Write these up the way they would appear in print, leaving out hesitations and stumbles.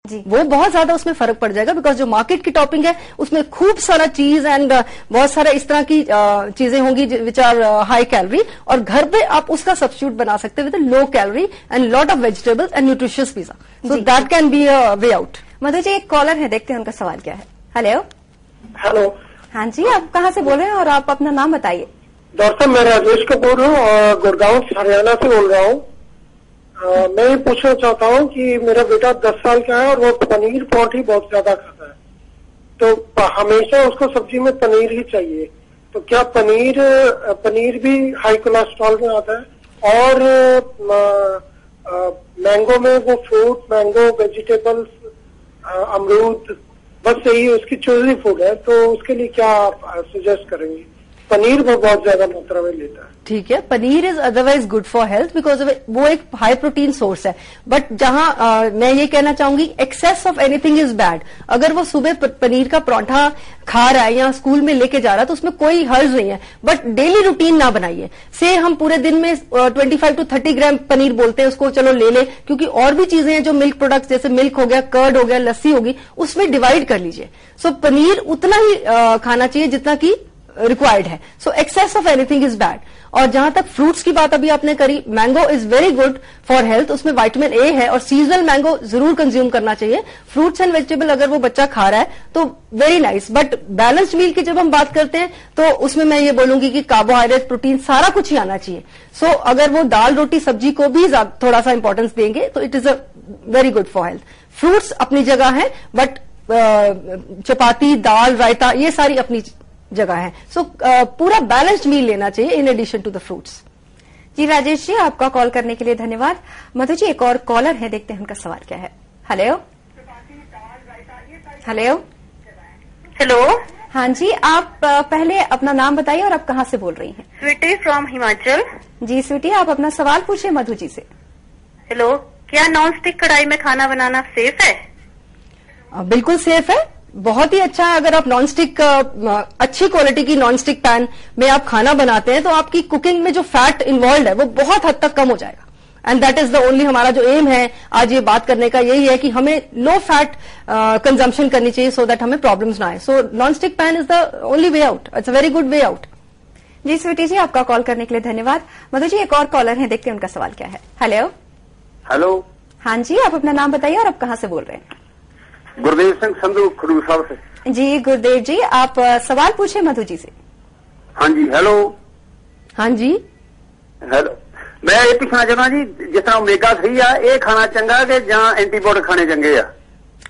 जी, वो बहुत ज्यादा उसमें फर्क पड़ जाएगा, बिकॉज जो मार्केट की टॉपिंग है उसमें खूब सारा चीज एंड बहुत सारा इस तरह की चीजें होंगी विच आर हाई कैलोरी, और घर पे आप उसका सब्स्टिट्यूट बना सकते हैं with low calorie and lot of vegetables and nutritious pizza, so that can be a way out. Madhu ji, एक कॉलर है, देखते हैं उनका सवाल क्या है। हेलो। हेलो। हाँ जी, आप कहाँ से बोल रहे हैं और आप अपना नाम बताइए। डॉक्टर साहब, मैं राजेश कपूर हूँ और गुड़गांव से हरियाणा से बोल रहा हूँ। मैं ये पूछना चाहता हूँ कि मेरा बेटा 10 साल का है और वो पनीर परोठी बहुत ज्यादा खाता है, तो हमेशा उसको सब्जी में पनीर ही चाहिए, तो क्या पनीर भी हाई कोलेस्ट्रॉल में आता है? और मैंगो में वो फ्रूट, मैंगो, वेजिटेबल्स, अमरूद, बस यही उसकी चूजी फूड है, तो उसके लिए क्या आप सजेस्ट करेंगे? पनीर वो बहुत ज्यादा मात्रा में लेता है। ठीक है, paneer is otherwise good for health because वो एक हाई प्रोटीन सोर्स है, बट जहां मैं ये कहना चाहूंगी excess of anything is bad. अगर वो सुबह पनीर का पराठा खा रहा है या स्कूल में लेके जा रहा है तो उसमें कोई हर्ज नहीं है, बट डेली रूटीन ना बनाइए। से हम पूरे दिन में 25 to 30 ग्राम पनीर बोलते हैं, उसको चलो ले ले, क्योंकि और भी चीजें हैं जो मिल्क प्रोडक्ट्स जैसे मिल्क हो गया, कर्ड हो गया, लस्सी होगी, उसमें डिवाइड कर लीजिए। सो पनीर उतना ही खाना चाहिए जितना कि रिक्वायर्ड है। So excess of anything is bad. और जहां तक फ्रूट्स की बात अभी आपने करी, mango is very good for health, उसमें विटामिन ए है और सीजनल मैंगो जरूर कंज्यूम करना चाहिए। फ्रूट्स एंड वेजिटेबल अगर वो बच्चा खा रहा है तो वेरी नाइस, बट बैलेंस्ड मील की जब हम बात करते हैं तो उसमें मैं ये बोलूंगी कि कार्बोहाइड्रेट, प्रोटीन सारा कुछ ही आना चाहिए। सो अगर वो दाल रोटी सब्जी को भी थोड़ा सा इंपॉर्टेंस देंगे तो it is a very good for health. Fruits अपनी जगह है, बट चपाती, दाल, रायता ये सारी अपनी जगह है। सो पूरा बैलेंस्ड मील लेना चाहिए in addition to the fruits. जी राजेश जी, आपका कॉल करने के लिए धन्यवाद। मधु जी, एक और कॉलर है, देखते हैं उनका सवाल क्या है। हेलो। हेलो। हेलो। हाँ जी, आप पहले अपना नाम बताइए और आप कहाँ से बोल रही हैं? स्वीटी फ्रॉम हिमाचल। जी स्वीटी, आप अपना सवाल पूछिए मधु जी से। हेलो, क्या नॉन स्टिक कढ़ाई में खाना बनाना सेफ है? बिल्कुल सेफ है, बहुत ही अच्छा है। अगर आप नॉन स्टिक अच्छी क्वालिटी की नॉन स्टिक पैन में आप खाना बनाते हैं तो आपकी कुकिंग में जो फैट इन्वॉल्व है वो बहुत हद तक कम हो जाएगा। And that is the only, हमारा जो एम है आज ये बात करने का यही है कि हमें लो फैट कंजम्पशन करनी चाहिए सो दैट हमें प्रॉब्लम्स ना आए। So non stick pan is the only way out, it's a very good way out. जी स्वीटी जी, आपका कॉल करने के लिए धन्यवाद। मधु जी, एक और कॉलर है, देखते हैं उनका सवाल क्या है। हेलो। हेलो। हाँ जी, आप अपना नाम बताइए और आप कहाँ से बोल रहे हैं? गुरदेव सिंह संधू, खडूर साहब से। जी गुरदेव जी, आप सवाल पूछे मधु जी से। हाँ जी। हेलो। हाँ जी। हेलो, मैं ये पूछना चाहता जी, जिस तरह ओमेगा 3 आ, ये खाना चंगा कि जहाँ एंटीबायोटिक खाने चंगे आ?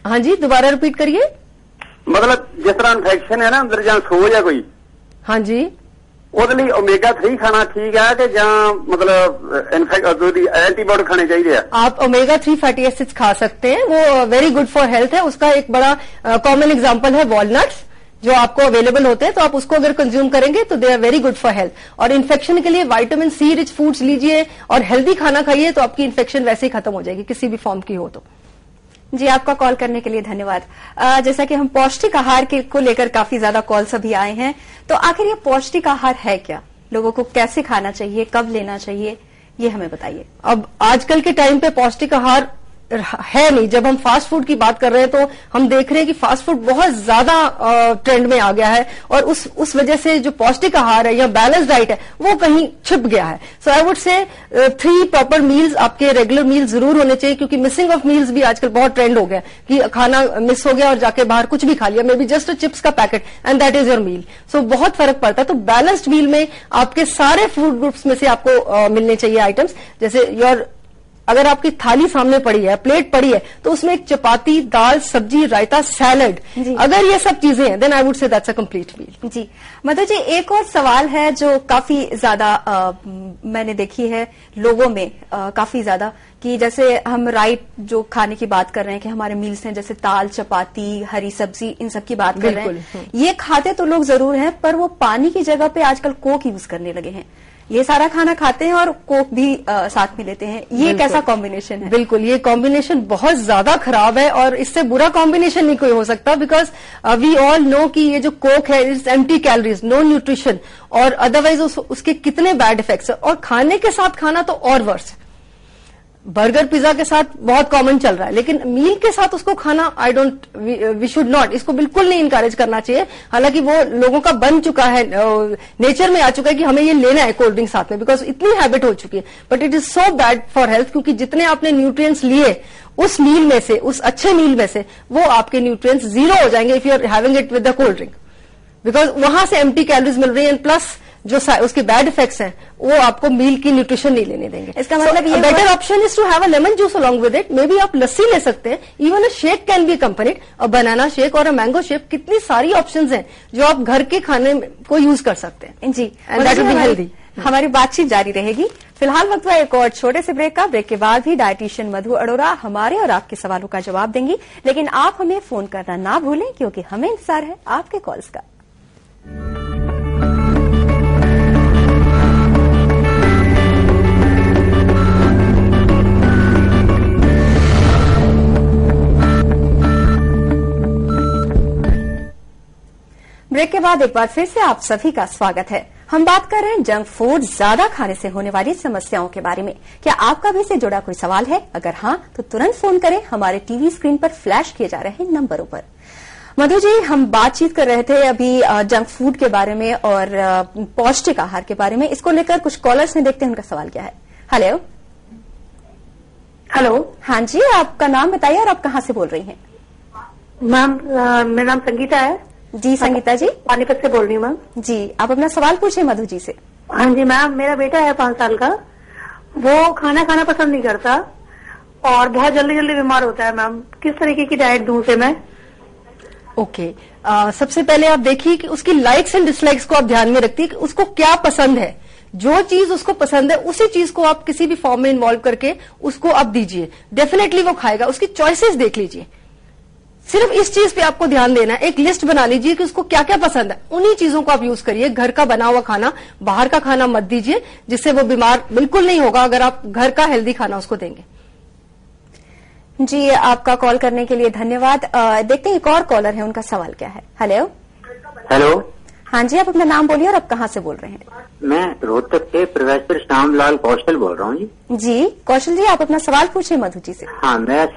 हाँ जी, दोबारा रिपीट करिए। मतलब जिस तरह इन्फेक्शन है ना अंदर, जहाँ सोज है कोई, हाँ जी, ਉਹਦੇ ਲਈ ओमेगा 3 खाना ठीक है कि जहाँ मतलब एंटीबायोटिक खाने चाहिए? आप ओमेगा 3 फैटी एसिड्स खा सकते हैं, वो वेरी गुड फॉर हेल्थ है। उसका एक बड़ा कॉमन एग्जांपल है वॉलनट्स, जो आपको अवेलेबल होते हैं, तो आप उसको अगर कंज्यूम करेंगे तो they are very good for health. और इन्फेक्शन के लिए विटामिन सी रिच फूड्स लीजिए और हेल्दी खाना खाइए तो आपकी इन्फेक्शन वैसे ही खत्म हो जाएगी, किसी भी फॉर्म की हो तो। जी, आपका कॉल करने के लिए धन्यवाद। जैसा कि हम पौष्टिक आहार को लेकर काफी ज्यादा कॉल्स अभी आए हैं, तो आखिर ये पौष्टिक आहार है क्या? लोगों को कैसे खाना चाहिए, कब लेना चाहिए, ये हमें बताइए। अब आजकल के टाइम पे पौष्टिक आहार है नहीं। जब हम फास्ट फूड की बात कर रहे हैं तो हम देख रहे हैं कि फास्ट फूड बहुत ज्यादा ट्रेंड में आ गया है और उस वजह से जो पौष्टिक आहार है या बैलेंस डाइट है वो कहीं छिप गया है। सो आई वुड से 3 प्रॉपर मील्स आपके रेगुलर मील जरूर होने चाहिए, क्योंकि मिसिंग ऑफ मील्स भी आजकल बहुत ट्रेंड हो गया कि खाना मिस हो गया और जाके बाहर कुछ भी खा लिया, मे बी जस्ट चिप्स का packet and that is your meal. So बहुत फर्क पड़ता है। तो बैलेंस्ड मील में आपके सारे फूड ग्रुप्स में से आपको मिलने चाहिए आइटम्स। जैसे अगर आपकी थाली सामने पड़ी है, प्लेट पड़ी है, तो उसमें एक चपाती, दाल, सब्जी, रायता, सैलड, अगर ये सब चीजें हैं then I would say that's a complete meal. जी मधु जी, एक और सवाल है जो काफी ज्यादा मैंने देखी है लोगों में काफी ज्यादा, कि जैसे हम राइट जो खाने की बात कर रहे हैं कि हमारे मील्स हैं, जैसे दाल, चपाती, हरी सब्जी, इन सब की बात कर रहे हैं। ये खाते तो लोग जरूर हैं, पर वो पानी की जगह पे आजकल कोक यूज करने लगे हैं। ये सारा खाना खाते हैं और कोक भी साथ में लेते हैं। ये कैसा कॉम्बिनेशन है? बिल्कुल, ये कॉम्बिनेशन बहुत ज्यादा खराब है और इससे बुरा कॉम्बिनेशन नहीं कोई हो सकता, बिकॉज वी ऑल नो कि ये जो कोक है it's empty calories, no nutrition, और अदरवाइज उसके कितने बैड इफेक्ट्स है। और खाने के साथ खाना तो और वर्स है। बर्गर पिज्जा के साथ बहुत कॉमन चल रहा है, लेकिन मील के साथ उसको खाना वी शुड नॉट, इसको बिल्कुल नहीं इनकरेज करना चाहिए। हालांकि वो लोगों का बन चुका है, नेचर में आ चुका है कि हमें ये लेना है कोल्ड ड्रिंक साथ में, बिकॉज इतनी हैबिट हो चुकी है। But it is so bad for health, क्योंकि जितने आपने न्यूट्रिएंट्स लिए उस मील में से, उस अच्छे मील में से, वो आपके न्यूट्रिएंट्स जीरो हो जाएंगे if you are having it with the cold drink, because वहां से एम्प्टी कैलोरीज मिल रही है, प्लस जो उसके बैड इफेक्ट्स हैं वो आपको मील की न्यूट्रिशन नहीं लेने देंगे। इसका मतलब ये better option is to have a lemon juice along with it. Maybe आप लस्सी ले सकते हैं, even a shake can be accompanied, a banana shake और अ मैंगो शेक। कितनी सारी ऑप्शंस हैं जो आप घर के खाने को यूज कर सकते हैं जी, and that will be healthy. हमारी बातचीत जारी रहेगी। फिलहाल वक्त हुआ एक और छोटे से ब्रेक का। ब्रेक के बाद भी डायटीशियन मधु अरोरा हमारे और आपके सवालों का जवाब देंगी, लेकिन आप हमें फोन करना ना भूलें, क्योंकि हमें इंतजार है आपके कॉल्स का। ब्रेक के बाद एक बार फिर से आप सभी का स्वागत है। हम बात कर रहे हैं जंक फूड ज्यादा खाने से होने वाली समस्याओं के बारे में। क्या आपका भी इससे जुड़ा कोई सवाल है? अगर हाँ, तो तुरंत फोन करें हमारे टीवी स्क्रीन पर फ्लैश किए जा रहे नंबरों पर। मधु जी, हम बातचीत कर रहे थे अभी जंक फूड के बारे में और पौष्टिक आहार के बारे में। इसको लेकर कुछ कॉलर्स ने, देखते हैं उनका सवाल क्या है। Hello hello. हाँ जी, आपका नाम बताइए और आप कहाँ से बोल रही हैं? मैम मेरा नाम संगीता है जी। संगीता जी, पानीपत से बोल रही हूँ मैम जी। आप अपना सवाल पूछिए मधु जी से। हाँ जी मैम, मेरा बेटा है 5 साल का, वो खाना खाना पसंद नहीं करता और बहुत जल्दी जल्दी बीमार होता है मैम। किस तरीके की डाइट दूं उसे मैं? ओके, सबसे पहले आप देखिए कि उसकी लाइक्स एंड डिसलाइक्स को आप ध्यान में रखिए कि उसको क्या पसंद है। जो चीज उसको पसंद है उसी चीज को आप किसी भी फॉर्म में इन्वॉल्व करके उसको आप दीजिए, डेफिनेटली वो खाएगा। उसकी चॉइसेस देख लीजिए, सिर्फ इस चीज पे आपको ध्यान देना है। एक लिस्ट बना लीजिए कि उसको क्या क्या पसंद है, उन्हीं चीजों को आप यूज करिए। घर का बना हुआ खाना, बाहर का खाना मत दीजिए, जिससे वो बीमार बिल्कुल नहीं होगा अगर आप घर का हेल्दी खाना उसको देंगे। जी, आपका कॉल करने के लिए धन्यवाद। देखते हैं एक और कॉलर है, उनका सवाल क्या है। Hello hello. हाँ जी, आप अपना नाम बोलिए और आप कहाँ से बोल रहे हैं? मैं रोहतक से प्रोफेसर श्यामलाल कौशल बोल रहा हूँ जी। जी कौशल जी, आप अपना सवाल पूछिए मधु जी से। हाँ, मैं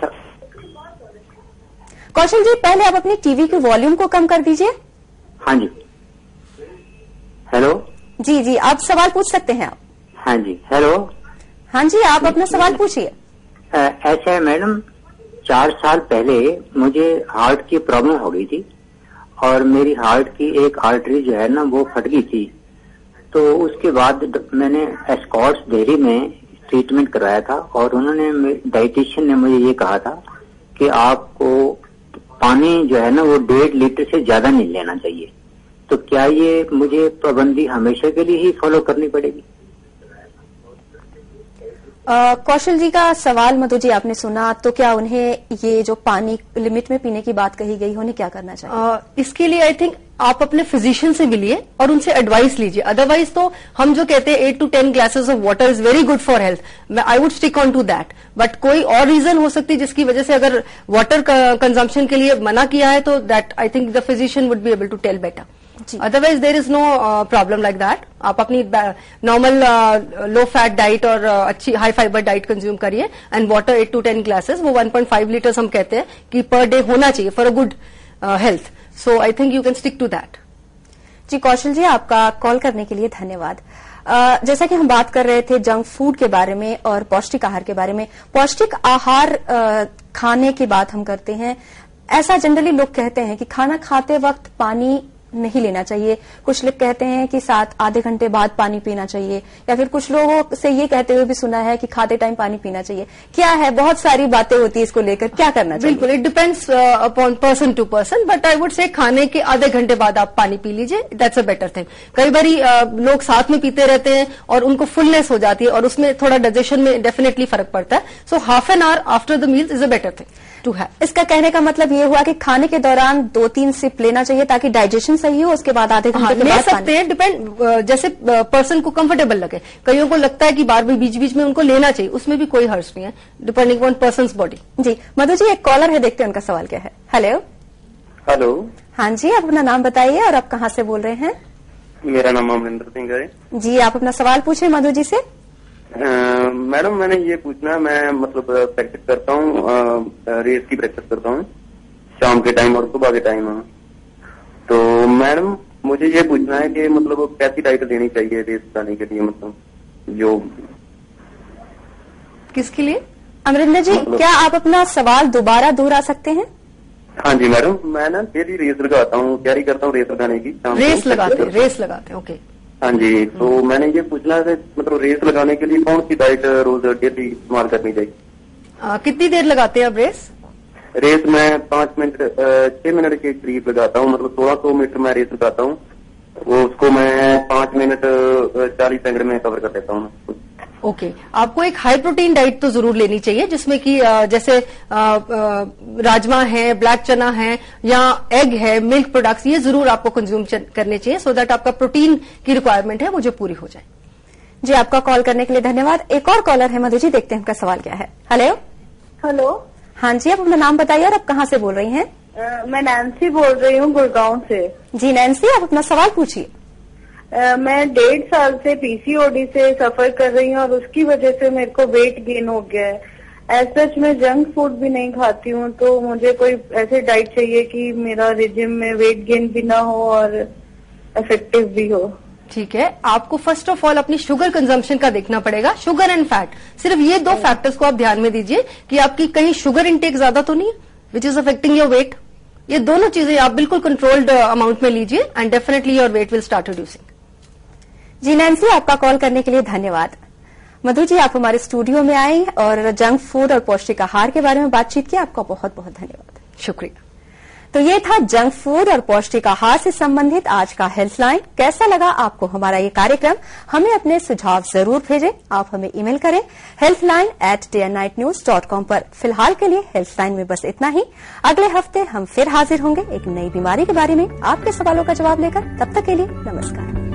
कौशल जी, पहले आप अपनी टीवी के वॉल्यूम को कम कर दीजिए। हाँ जी। हेलो। जी जी, आप सवाल पूछ सकते हैं आप। हाँ जी। हेलो। हाँ जी, आप अपना सवाल पूछिए। ऐसा है मैडम, 4 साल पहले मुझे हार्ट की प्रॉब्लम हो गई थी और मेरी हार्ट की एक आर्टरी जो है ना वो फट गई थी। तो उसके बाद मैंने एस्कॉर्ट्स डेयरी में ट्रीटमेंट करवाया था और उन्होंने, डाइटिशियन ने मुझे ये कहा था कि आपको पानी जो है ना वो 1.5 लीटर से ज्यादा नहीं लेना चाहिए। तो क्या ये मुझे पाबंदी हमेशा के लिए ही फॉलो करनी पड़ेगी? कौशल जी का सवाल मधु जी आपने सुना, तो क्या उन्हें ये जो पानी लिमिट में पीने की बात कही गई, उन्हें क्या करना चाहिए? इसके लिए आई थिंक आप अपने फिजिशियन से मिलिए और उनसे एडवाइस लीजिए। अदरवाइज तो हम जो कहते हैं 8 to 10 glasses of water is very good for health, I would stick on to that. But कोई और रीजन हो सकती है जिसकी वजह से अगर वाटर कंजम्पशन के लिए मना किया है, तो that I think the physician would be able to tell better. Otherwise there is no problem like that. आप अपनी नॉर्मल लो फैट डाइट और अच्छी हाई फाइबर डाइट कंज्यूम करिए एंड वाटर 8 to 10 ग्लासेस, वो 1.5 लीटर्स हम कहते हैं कि पर डे होना चाहिए for a good health. So I think you can stick to that. जी कौशल जी, आपका कॉल करने के लिए धन्यवाद। जैसा कि हम बात कर रहे थे जंक फूड के बारे में और पौष्टिक आहार के बारे में। पौष्टिक आहार खाने की बात हम करते हैं। ऐसा जनरली लोग कहते हैं कि खाना खाते वक्त पानी नहीं लेना चाहिए। कुछ लोग कहते हैं कि आधे घंटे बाद पानी पीना चाहिए, या फिर कुछ लोगों से ये कहते हुए भी सुना है कि खाते टाइम पानी पीना चाहिए। क्या है, बहुत सारी बातें होती है इसको लेकर, क्या करना चाहिए? बिल्कुल, it depends upon person to person, but I would say खाने के आधे घंटे बाद आप पानी पी लीजिए, दैट्स अ बेटर थिंग। कई बारी लोग साथ में पीते रहते हैं और उनको फुलनेस हो जाती है और उसमें थोड़ा डाइजेशन में डेफिनेटली फर्क पड़ता है। So half an hour after the meal is a better thing to have. इसका कहने का मतलब ये हुआ कि खाने के दौरान 2-3 सिप लेना चाहिए ताकि डाइजेशन सही हो, उसके बाद आधे घंटे के बाद ले सकते हैं, डिपेंड जैसे पर्सन को कंफर्टेबल लगे। कईयों को लगता है कि बार बार बीच बीच में उनको लेना चाहिए, उसमें भी कोई हर्ष नहीं है, डिपेंडिंग ऑन पर्सनस बॉडी। जी मधु जी, एक कॉलर है, देखते हैं उनका सवाल क्या है। Hello hello. हाँ जी, आप अपना नाम बताइए और आप कहाँ से बोल रहे हैं? मेरा नाम अमरिंदर सिंह है। जी, आप अपना सवाल पूछे मधु जी से। मैडम मैंने ये पूछना है, मैं मतलब प्रैक्टिस करता हूँ, रेस की प्रैक्टिस करता हूँ शाम के टाइम और सुबह के टाइम। तो मैडम मुझे ये पूछना है कि मतलब कैसी डाइट लेनी चाहिए रेस लगाने के लिए, मतलब जो किसके लिए? अमरिंदर जी, क्या आप अपना सवाल दोबारा दोहरा सकते हैं? हाँ जी मैडम, मैं ना डेली रेस लगाता हूँ, तैयारी करता हूँ रेस लगाने की। रेस लगाते ओके। हाँ जी, तो मैंने ये पूछना है मतलब रेस लगाने के लिए कौन सी डाइट रोज डेली इस्तेमाल करनी चाहिए? कितनी देर लगाते हैं आप रेस? रेस में 5 मिनट 6 मिनट के करीब लगाता हूँ, मतलब 1600 मीटर में रेस लगाता हूँ, वो उसको मैं 5 मिनट 40 सेकंड में कवर कर देता हूँ। ओके, आपको एक हाई प्रोटीन डाइट तो जरूर लेनी चाहिए, जिसमें कि जैसे राजमा है, ब्लैक चना है या एग है, मिल्क प्रोडक्ट्स, ये जरूर आपको कंज्यूम करने चाहिए सो दैट आपका प्रोटीन की रिक्वायरमेंट है वो जो पूरी हो जाए। जी, आपका कॉल करने के लिए धन्यवाद। एक और कॉलर है मधु जी, देखते हैं उनका सवाल क्या है। हेलो। हेलो। हाँ जी, आप अपना नाम बताइए और आप कहाँ से बोल रही हैं? मैं नैन्सी बोल रही हूँ गुड़गांव से। जी नैन्सी, आप अपना सवाल पूछिए। मैं 1.5 साल से पीसीओडी से सफर कर रही हूँ और उसकी वजह से मेरे को वेट गेन हो गया है। एज सच मैं जंक फूड भी नहीं खाती हूँ, तो मुझे कोई ऐसे डाइट चाहिए कि मेरा रिजिम में वेट गेन भी ना हो और इफेक्टिव भी हो। ठीक है, आपको फर्स्ट ऑफ ऑल अपनी शुगर कंजम्पशन का देखना पड़ेगा, शुगर एंड फैट। सिर्फ ये 2 फैक्टर्स को आप ध्यान में दीजिए कि आपकी कहीं शुगर इंटेक ज्यादा तो नहीं है which is affecting your weight. ये दोनों चीजें आप बिल्कुल कंट्रोल्ड अमाउंट में लीजिए and definitely your weight will start reducing. जी नैन्सी, आपका कॉल करने के लिए धन्यवाद। मधु जी, आप हमारे स्टूडियो में आए और जंक फूड और पौष्टिक आहार के बारे में बातचीत की, आपका बहुत बहुत धन्यवाद। शुक्रिया। तो ये था जंक फूड और पौष्टिक आहार से संबंधित आज का हेल्थलाइन। कैसा लगा आपको हमारा ये कार्यक्रम? हमें अपने सुझाव जरूर भेजें। आप हमें ईमेल करें healthline@dayandnightnews.com पर। फिलहाल के लिए हेल्थलाइन में बस इतना ही। अगले हफ्ते हम फिर हाजिर होंगे एक नई बीमारी के बारे में आपके सवालों का जवाब लेकर। तब तक के लिए नमस्कार।